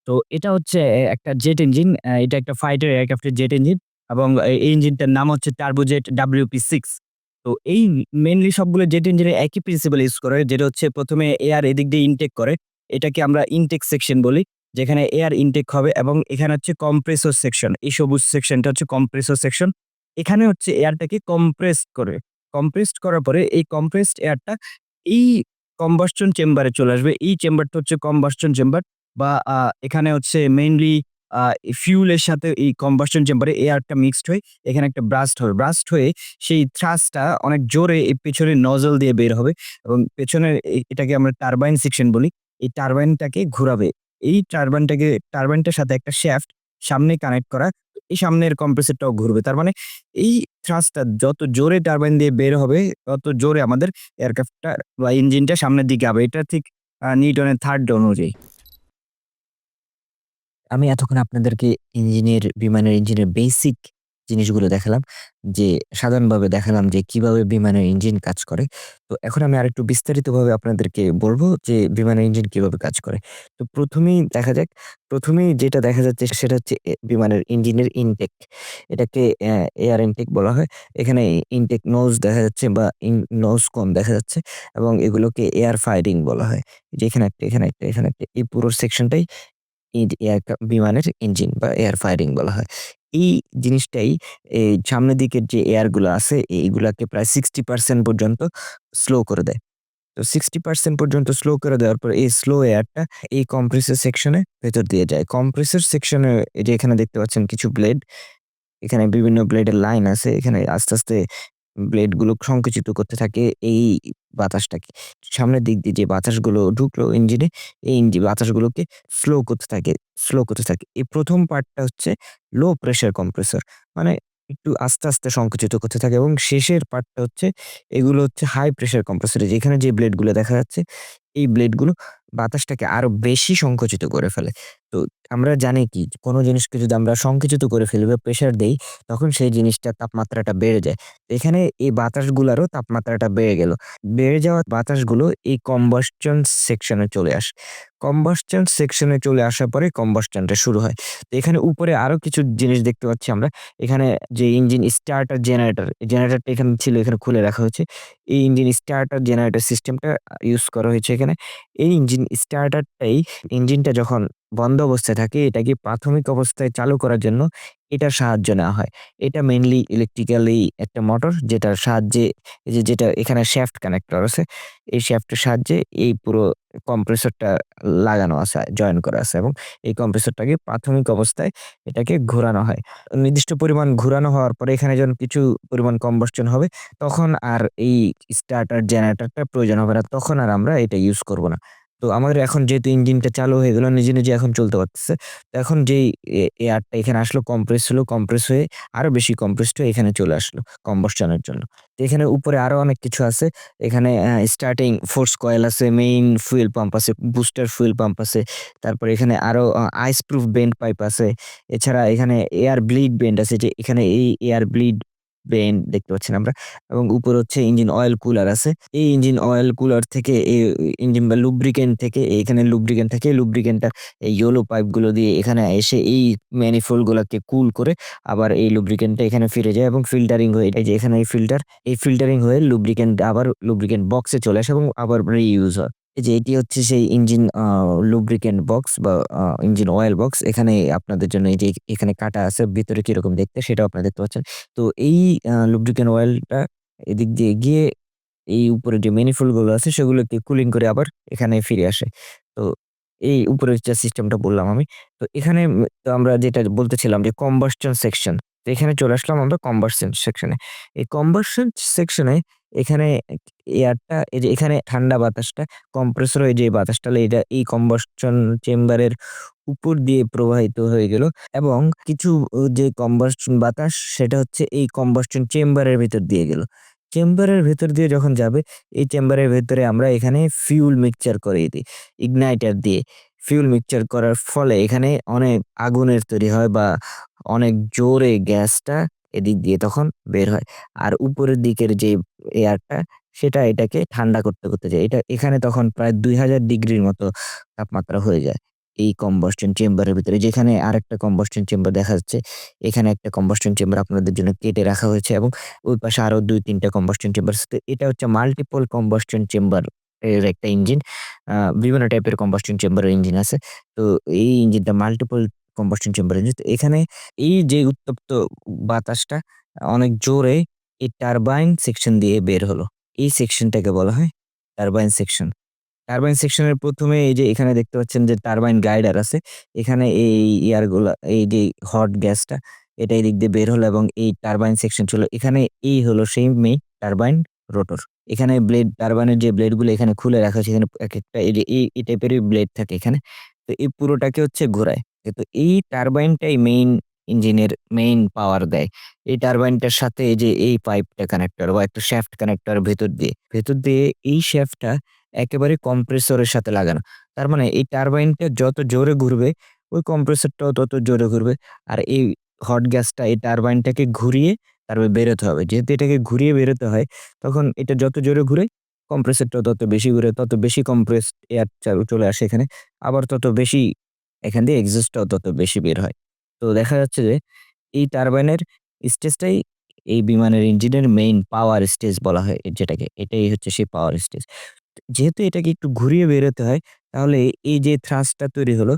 তো এটা হচ্ছে একটা জেট ইঞ্জিন। এটা একটা ফাইটার এয়ারক্রাফটের জেট ইঞ্জিন এবং এই ইঞ্জিনটার নাম হচ্ছে টার্বোজেট WP6। তো এই মেইনলি সবগুলো জেট ইঞ্জিনে একই প্রিন্সিপাল ইউজ করে, যেটা হচ্ছে ১ম এ এয়ার এদিক দিয়ে ইনটেক করে। এটাকে আমরা ইনটেক সেকশন বলি। যেখানে এয়ার ইনটেক হবে এবং এখানে হচ্ছে কম্প্রেসর সেকশন। এই সবুজ সেকশনটা হচ্ছে কম্প্রেসর সেকশন। এখানে হচ্ছে এয়ারটাকে কম্প্রেসড করে। কম্প্রেসড করার পরে এই কম্প্রেসড এয়ারটা এই কম্বাসশন চেম্বারে চলে আসবে। এই চেম্বারটা হচ্ছে কম্বাসশন চেম্বার বা এখানে হচ্ছে মেইনলি ফিউল এর সাথে এই কম্বাসশন চেম্বারে এয়ারটা মিক্সড হয়ে এখানে একটা ব্রাস্ট হবে। ব্রাস্ট হয়ে সেই থ্রাস্টটা অনেক জোরে এই পেছনের নজল দিয়ে বের হবে এবং পেছনের এটাকে আমরা টারবাইন সেকশন বলি। এই টারবাইনটাকে ঘুরাবে। এই টারবাইনটার সাথে একটা শ্যাফট সামনে কানেক্ট করা। এই সামনের কম্প্রেসরটাও ঘুরবে। তার মানে এই থ্রাস্টটা যত জোরে টারবাইন দিয়ে বের হবে, তত জোরে আমাদের এয়ারক্রাফটটা বা ইঞ্জিনটা সামনের দিকে হবে। এটা ঠিক নিউটনের 3rd ল অনুযায়ী। আমি এতক্ষণ আপনাদেরকে বিমানের ইঞ্জিনের বেসিক জিনিসগুলো দেখালাম। যে সাধারণভাবে দেখালাম যে কিভাবে বিমানের ইঞ্জিন কাজ করে। তো এখন আমি আরেকটু বিস্তারিতভাবে আপনাদেরকে বলব যে বিমানের ইঞ্জিন কিভাবে কাজ করে। তো ১ম এই দেখা যাক, ১ম এই যেটা দেখা যাচ্ছে সেটা হচ্ছে বিমানের ইঞ্জিনের ইনটেক। এটাকে এয়ার ইনটেক বলা হয়। এখানে ইনটেক নোজ দেখা যাচ্ছে বা নোজ কোন দেখা যাচ্ছে এবং এগুলোকে এয়ার ফায়ারিং বলা হয়। যে এখানে একটা, এখানে একটা, এখানে একটা, এই পুরো সেকশনটাই বিমানের ইঞ্জিন বা এয়ার ফায়ারিং বলা হয়। এই জিনিসটাই সামনের দিকের যে এয়ার গুলো আছে এইগুলাকে প্রায় 60% পর্যন্ত স্লো করে দেয়। তো 60% পর্যন্ত স্লো করে দেওয়ার পর এই স্লো এয়ারটা এই কম্প্রেসর সেকশনে ভেতর দিয়ে যায়। কম্প্রেসর সেকশনে এই যে এখানে দেখতে পাচ্ছেন কিছু ব্লেড, এখানে বিভিন্ন ব্লেডের লাইন আছে। এখানে আস্তে, আস্তে ব্লেডগুলো সংকুচিত করতে থাকে এই বাতাসটাকে। সামনের দিক দিয়ে যে বাতাসগুলো ঢুকলো ইঞ্জিনে, এই বাতাসগুলোকে স্লো করতে থাকে, স্লো করতে থাকে। এই ১ম পার্টটা হচ্ছে লো প্রেশার কম্প্রেসর। মানে একটু আস্তে, আস্তে সংকুচিত করতে থাকে এবং শেষের পার্টটা হচ্ছে এগুলো হচ্ছে হাই প্রেশার কম্প্রেসর। যেখানে যে ব্লেডগুলো দেখা যাচ্ছে, এই ব্লেডগুলো বাতাসটাকে আরো বেশি সংকুচিত করে ফেলে। তো আমরা জানি কি কোন জিনিসকে যদি আমরা সংকুচিত করে ফেলি বা প্রেশার দেই, তখন সেই জিনিসটার তাপমাত্রাটা বেড়ে যায়। তো এখানে এই বাতাসগুলারও তাপমাত্রাটা বেড়ে গেল। বেড়ে যাওয়া বাতাসগুলো এই কম্বাসশন সেকশনে চলে আসে। কম্বাসশন সেকশনে চলে আসার পরে কম্বাসশনটা শুরু হয়। তো এখানে উপরে আরো কিছু জিনিস দেখতে পাচ্ছি আমরা। এখানে যে ইঞ্জিন স্টার্টার জেনারেটর, এই জেনারেটরটা এখানে ছিল, এখানে খুলে রাখা হয়েছে। এই ইঞ্জিন স্টার্টার জেনারেটর সিস্টেমটা ইউজ করা হয়েছে এখানে। এই ইঞ্জিন স্টার্টারটাই ইঞ্জিনটা যখন বন্ধ অবস্থায় থাকে এটাকে প্রাথমিক অবস্থায় চালু করার জন্য এটার সাহায্য নেওয়া হয়। এটা মেইনলি ইলেকট্রিক্যালি একটা মোটর যেটার সাহায্যে এই যে যেটা এখানে শ্যাফট কানেক্টর আছে। এই শ্যাফটের সাহায্যে এই পুরো কম্প্রেসরটা লাগানো আছে, জয়েন করা আছে এবং এই কম্প্রেসরটাকে প্রাথমিক অবস্থায় এটাকে ঘোরানো হয়। নির্দিষ্ট পরিমাণ ঘুরানো হওয়ার পরে এখানে যখন কিছু পরিমাণ কম্বাসশন হবে তখন আর এই স্টার্টার জেনারেটরটা প্রয়োজন হবে না। তখন আর আমরা এটা ইউজ করব না। তো আমাদের এখন যেহেতু ইঞ্জিনটা চালু হয়ে গেল, নিজে, নিজে এখন চলতে পারতেছে। তো এখন যেই এয়ারটা এখানে আসলো কম্প্রেস হলো, কম্প্রেস হয়ে আরো বেশি কম্প্রেসড হয়ে এখানে চলে আসলো কম্বাসশন এর জন্য। তো এখানে উপরে আরো অনেক কিছু আছে। এখানে স্টার্টিং ফোর্স কয়েল আছে, মেইন ফুয়েল পাম্প আছে, বুস্টার ফুয়েল পাম্প আছে। তারপরে এখানে আরো আইস প্রুফ বেন্ড পাইপ আছে। এছাড়া এখানে এয়ার ব্লিড বেন্ড আছে, যে এখানে এই এয়ার ব্লিড বেন্ড দেখতে পাচ্ছেন আমরা এবং উপরে হচ্ছে ইঞ্জিন অয়েল কুলার আছে। এই ইঞ্জিন অয়েল কুলার থেকে ইঞ্জিন বা লুব্রিকেন্ট থেকে এখানে লুব্রিকেন্ট থাকে। লুব্রিকেন্টটা এই ইয়েলো পাইপগুলো দিয়ে এখানে এসে এই ম্যানিফোল্ড গুলাকে কুল করে আবার এই লুব্রিকেন্টটা এখানে ফিরে যায় এবং ফিল্টারিং হয়ে, এই যে এখানে এই ফিল্টার, এই ফিল্টারিং হয়ে লুব্রিকেন্ট আবার লুব্রিকেন্ট বক্সে চলে আসে এবং আবার রিইউজ হয়। এই যে এটি হচ্ছে সেই ইঞ্জিন লুব্রিকেন্ট বক্স বা ইঞ্জিন অয়েল বক্স। এখানে আপনাদের জন্য এই যে এখানে কাটা আছে, ভিতরে কিরকম দেখতে সেটাও আপনারা দেখতে পাচ্ছেন। তো এই লুব্রিকেন্ট অয়েলটা এদিক দিয়ে গিয়ে এই উপরে যে ম্যানিফোল্ড গুলো আছে সেগুলোকে কুলিং করে আবার এখানে ফিরে আসে। তো এই উপরের যে সিস্টেমটা বললাম আমি। তো এখানে তো আমরা যেটা বলতেছিলাম যে কম্বাসশন সেকশন। তো এখানে চলে আসলাম আমরা কম্বাসশন সেকশনে। এই কম্বাসশন সেকশনে এখানে এয়ারটা, এই যে এখানে ঠান্ডা বাতাসটা কম্প্রেসর হয়ে যে বাতাসটা এটা এই কম্বাসশন চেম্বারের উপর দিয়ে প্রবাহিত হয়ে গেল এবং কিছু যে কম্বাসশন বাতাস সেটা হচ্ছে এই কম্বাসশন চেম্বারের ভেতর দিয়ে গেল। চেম্বারের ভেতর দিয়ে যখন যাবে, এই চেম্বারের ভেতরে আমরা এখানে ফিউল মিক্সচার করিয়ে দিই ইগনাইটার দিয়ে। ফিউল মিক্সচার করার ফলে এখানে অনেক আগুনের তৈরি হয় বা অনেক জোরে গ্যাসটা এদিক দিয়ে তখন বের হয়। আর উপরের দিকের যে এয়ারটা সেটা এটাকে ঠান্ডা করতে, করতে যায়। এটা এখানে তখন প্রায় ২,০০০ ডিগ্রির মতো তাপমাত্রা হয়ে যায়। এই কম্বাসশন চেম্বারের ভিতরে, যেখানে আরেকটা কম্বাসশন চেম্বার দেখা যাচ্ছে। এখানে একটা কম্বাসশন চেম্বার আপনাদের জন্য কেটে রাখা হয়েছে এবং ওই পাশে আরো ২-৩ টা কম্বাসশন চেম্বার আছে। তো এটা হচ্ছে মাল্টিপল কম্বাসশন চেম্বার এর একটা ইঞ্জিন। আ বিভিন্ন টাইপের কম্বাসশন চেম্বারের ইঞ্জিন আছে। তো এই ইঞ্জিনটা মাল্টিপল কম্বাসশন চেম্বার ইঞ্জিন। তো এখানে এই যে উত্তপ্ত বাতাসটা অনেক জোরে এই টারবাইন সেকশন দিয়ে বের হলো। এই সেকশনটাকে বলা হয় টারবাইন সেকশন। টারবাইন সেকশনের ১ম এ এই যে এখানে দেখতে পাচ্ছেন যে টারবাইন গাইডার আছে। এখানে এই এয়ারগুলা, এই যে হট গ্যাসটা, এটা এদিক দিয়ে বের হলো এবং এই টারবাইন সেকশন ছিল। এখানে এই হলো সেই মেইন টারবাইন রোটর। এখানে ব্লেড, টারবাইনের যে ব্লেডগুলো এখানে খুলে রাখা হয়েছে। এখানে একেকটা এই যে এই টাইপেরই ব্লেড থাকে এখানে। তো এই পুরোটাকে হচ্ছে ঘোরায়। তো এই টারবাইনটাই মেইন ইঞ্জিনের মেইন পাওয়ার দেয়। এই টারবাইনটার সাথে এই যে এই পাইপটা কানেক্টর বা একটা শ্যাফট কানেক্টর ভেতর দিয়ে এই শ্যাফটটা একেবারে কম্প্রেসরের সাথে লাগানো। তার মানে এই টারবাইনটা যত জোরে ঘুরবে, ওই কম্প্রেসরটাও তত জোরে ঘুরবে। আর এই হট গ্যাসটা এই টারবাইনটাকে ঘুরিয়ে তারপরে বেরোতে হবে। যেহেতু এটাকে ঘুরিয়ে বেরোতে হয়, তখন এটা যত জোরে ঘুরে, কম্প্রেসরটাও তত বেশি ঘুরে, তত বেশি কম্প্রেসড এয়ার চলে আসে এখানে। আবার তত বেশি এখান দিয়ে এক্সহস্টটাও তত বেশি বের হয়। তো দেখা যাচ্ছে যে এই টারবাইনের স্টেজটাই এই বিমানের ইঞ্জিনের মেইন পাওয়ার স্টেজ বলা হয় যেটাকে। এটাই হচ্ছে সেই পাওয়ার স্টেজ। যেহেতু এটাকে একটু ঘুরিয়ে বেরোতে হয়, তাহলে এই যে থ্রাস্টটা তৈরি হলো,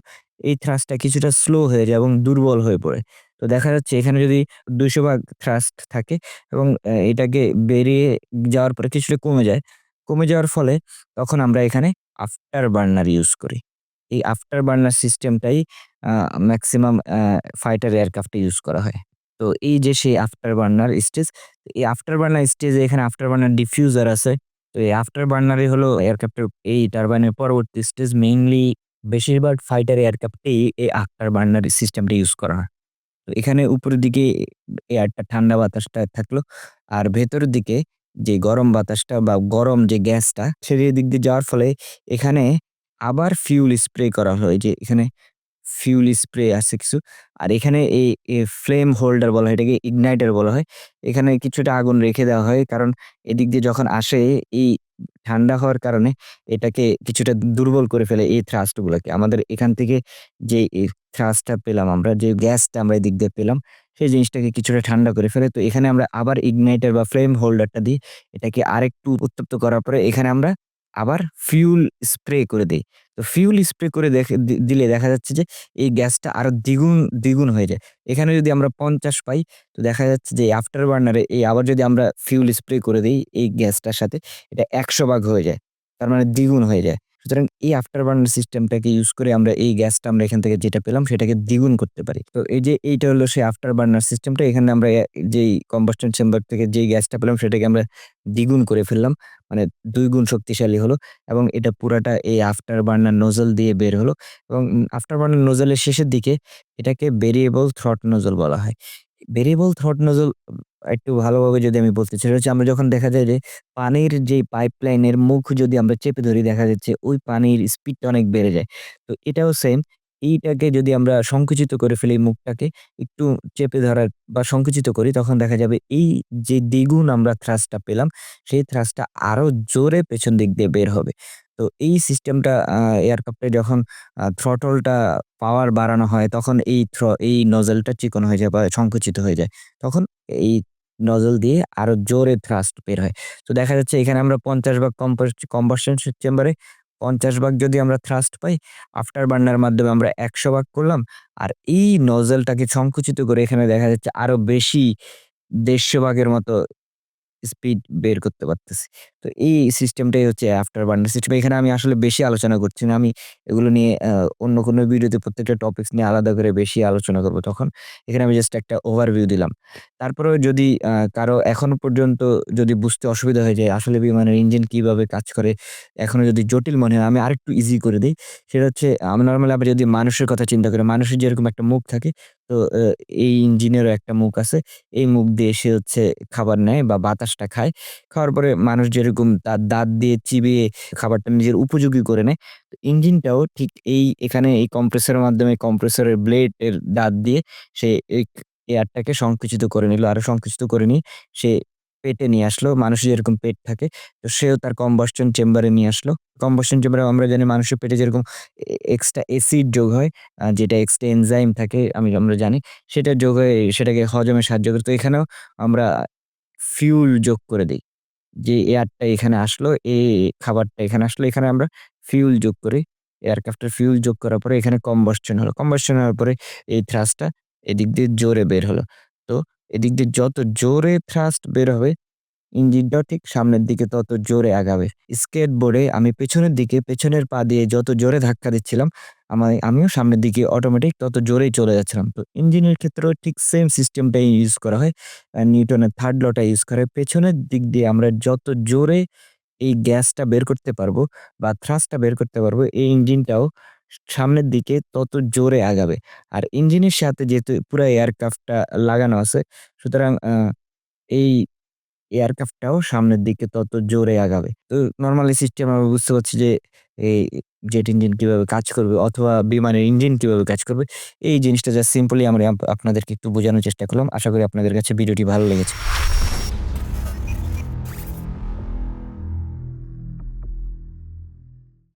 এই থ্রাস্টটা কিছুটা স্লো হয়ে যায় এবং দুর্বল হয়ে পড়ে। তো দেখা যাচ্ছে এখানে যদি ২০০ ভাগ থ্রাস্ট থাকে এবং এটাকে বেরিয়ে যাওয়ার পরে কিছুটা কমে যায়। কমে যাওয়ার ফলে তখন আমরা এখানে আফটার বার্নার ইউজ করি। এই আফটার বার্নার সিস্টেমটাই আ মেক্সিমাম ফাইটার এয়ারক্রাফটে ইউজ করা হয়। তো এই যে সেই আফটার বার্নার স্টেজ, এই আফটার বার্নার স্টেজে এখানে আফটার বার্নার ডিফিউজার আছে। তো এই আফটার বার্নারই হলো এয়ারক্রাফটের এই টারবাইনের পরবর্তী স্টেজ। মেইনলি বেশিরভাগ ফাইটার এয়ারক্রাফটেই এই আফটার বার্নার সিস্টেমটা ইউজ করা হয়। তো এখানে উপরের দিকে এয়ারটা, ঠান্ডা বাতাসটা থাকলো। আর ভেতরের দিকে যে গরম বাতাসটা বা গরম যে গ্যাসটা সেটা এদিক দিয়ে যাওয়ার ফলে এখানে আবার ফিউল স্প্রে করা হয়। যে এখানে ফিউল স্প্রে আছে কিছু। আর এখানে এই ফ্লেম হোল্ডার বলা হয়, এটাকে ইগনাইটর বলা হয়। এখানে কিছুটা আগুন রেখে দেওয়া হয়। কারণ এদিক দিয়ে যখন আসে, এই ঠান্ডা হওয়ার কারণে এটাকে কিছুটা দুর্বল করে ফেলে এই থ্রাস্ট গুলাকে। আমাদের এখান থেকে যে এই থ্রাস্টটা পেলাম আমরা, যে গ্যাসটা আমরা এদিক দিয়ে পেলাম, সেই জিনিসটাকে কিছুটা ঠান্ডা করে ফেলে। তো এখানে আমরা আবার ইগনাইটর বা ফ্লেম হোল্ডারটা দিয়ে এটাকে আরেকটু উত্তপ্ত করার পরে এখানে আমরা আবার ফিউল স্প্রে করে দেই। তো ফিউল স্প্রে করে দিলে দেখা যাচ্ছে যে এই গ্যাসটা আরো দ্বিগুণ হয়ে যায়। এখানে যদি আমরা ৫০ পাই, তো দেখা যাচ্ছে যে আফটার বার্নারে এই আবার যদি আমরা ফিউল স্প্রে করে দেই এই গ্যাসটার সাথে, এটা ১০০ ভাগ হয়ে যায়। তার মানে দ্বিগুণ হয়ে যায়। সুতরাং এই আফটার বার্নার সিস্টেমটাকে ইউজ করে আমরা এই গ্যাসটা আমরা এখান থেকে যেটা পেলাম সেটাকে দ্বিগুণ করতে পারি। তো এই যে এইটা হলো সেই আফটার বার্নার সিস্টেমটা। এখানে আমরা যেই কম্বাসশন চেম্বার থেকে যেই গ্যাসটা পেলাম সেটাকে আমরা দ্বিগুণ করে ফেললাম। মানে ২ গুণ শক্তিশালী হলো এবং এটা পুরাটা এই আফটার বার্নার নোজল দিয়ে বের হলো এবং আফটার বার্নার নোজলের শেষের দিকে এটাকে ভেরিয়েবল থ্রট নোজল বলা হয়। ভেরিয়েবল থ্রট নোজল একটু ভালোভাবে যদি আমি বলতে চাই, সেটা হচ্ছে আমরা যখন দেখা যায় যে পানির যেই পাইপলাইনের মুখ যদি আমরা চেপে ধরি, দেখা যাচ্ছে ওই পানির স্পিডটা অনেক বেড়ে যায়। তো এটাও সেম। এইটাকে যদি আমরা সংকুচিত করে ফেলি, মুখটাকে একটু চেপে ধরার বা সংকুচিত করি, তখন দেখা যাবে এই যে দ্বিগুণ আমরা থ্রাস্টটা পেলাম, সেই থ্রাস্টটা আরো জোরে পেছন দিক দিয়ে বের হবে। তো এই সিস্টেমটা এয়ারক্রাফটে যখন থ্রটলটা পাওয়ার বাড়ানো হয়, তখন এই নজলটা চিকন হয়ে যায় বা সংকুচিত হয়ে যায়। তখন এই নজল দিয়ে আরো জোরে থ্রাস্ট বের হয়। তো দেখা যাচ্ছে এখানে আমরা ৫০ ভাগ কম্বাসশন চেম্বারে ৫০ ভাগ যদি আমরা থ্রাস্ট পাই, আফটার বার্নার মাধ্যমে আমরা ১০০ ভাগ করলাম। আর এই নজলটাকে সংকুচিত করে এখানে দেখা যাচ্ছে আরো বেশি ১৫০ ভাগের মতো স্পিড বের করতে পারতেছি। তো এই সিস্টেমটাই হচ্ছে আফটার বার্নার সিস্টেম। এখানে আমি আসলে বেশি আলোচনা করছি না। আমি এগুলো নিয়ে অন্য কোনো ভিডিওতে প্রত্যেকটা টপিকস নিয়ে আলাদা করে বেশি আলোচনা করব তখন। এখানে আমি জাস্ট একটা ওভারভিউ দিলাম। তারপরেও যদি কারো এখনো পর্যন্ত যদি বুঝতে অসুবিধা হয়ে যায় আসলে বিমানের ইঞ্জিন কিভাবে কাজ করে, এখনো যদি জটিল মনে হয়, আমি আরেকটু ইজি করে দেই। সেটা হচ্ছে আমরা নরমালি আবার যদি মানুষের কথা চিন্তা করি, মানুষের যেরকম একটা মুখ থাকে, তো এই ইঞ্জিনেরও একটা মুখ আছে। এই মুখ দিয়ে সে হচ্ছে খাবার নেয় বা বাতাসটা খায়। খাওয়ার পরে মানুষ যেরকম তার দাঁত দিয়ে চিবিয়ে খাবারটা নিজের উপযোগী করে নেয়। তো ইঞ্জিনটাও ঠিক এখানে এই কম্প্রেসরের মাধ্যমে কম্প্রেসরের ব্লেড এর দাঁত দিয়ে সে এই এয়ারটাকে সংকুচিত করে নিল। আরো সংকুচিত করে নিয়ে সে পেটে নিয়ে আসলো। মানুষের যেরকম পেট থাকে, তো সেও তার কম্বাসশন চেম্বারে নিয়ে আসলো। কম্বাসশন চেম্বারে আমরা জানি মানুষের পেটে যেরকম এক্সট্রা অ্যাসিড যোগ হয়, যেটা এক্সট্রা এনজাইম থাকে আমরা জানি। সেটা যোগ হয়ে সেটাকে হজমে সাহায্য করে। তো এখানেও আমরা ফিউল যোগ করে দেই। যে এয়ারটা এখানে আসলো, খাবারটা এখানে আসলো, এখানে আমরা ফিউল যোগ করি। এয়ারক্রাফটের ফিউল যোগ করার পরে এখানে কম্বাসশন হলো। কম্বাসশন হওয়ার পরে এই থ্রাস্টটা এদিক দিয়ে জোরে বের হলো। তো এদিক দিয়ে যত জোরে থ্রাস্ট বের হবে, ইঞ্জিনটাও ঠিক সামনের দিকে তত জোরে আগাবে। স্কেটবোর্ডে আমি পেছনের দিকে পেছনের পা দিয়ে যত জোরে ধাক্কা দিচ্ছিলাম, আমিও সামনের দিকে অটোমেটিক তত জোরেই চলে যাচ্ছিলাম। তো ইঞ্জিনের ক্ষেত্রেও ঠিক সেম সিস্টেমটাই ইউজ করা হয়। নিউটনের 3rd লটা ইউজ করে। পেছনের দিক দিয়ে আমরা যত জোরে এই গ্যাসটা বের করতে পারবো বা থ্রাস্টটা বের করতে পারবো, এই ইঞ্জিনটাও সামনের দিকে তত জোরে আগাবে। আর ইঞ্জিনের সাথে যেহেতু পুরা এয়ারক্রাফটটা লাগানো আছে, সুতরাং এই এয়ারক্রাফটটাও সামনের দিকে তত জোরে আগাবে। তো নরমালি সিস্টেম আমরা বুঝতে পারছি যে এই জেট ইঞ্জিন কিভাবে কাজ করবে অথবা বিমানের ইঞ্জিন কিভাবে কাজ করবে। এই জিনিসটা জাস্ট সিম্পলি আমরা আপনাদেরকে একটু বোঝানোর চেষ্টা করলাম। আশা করি আপনাদের কাছে ভিডিওটি ভালো লেগেছে।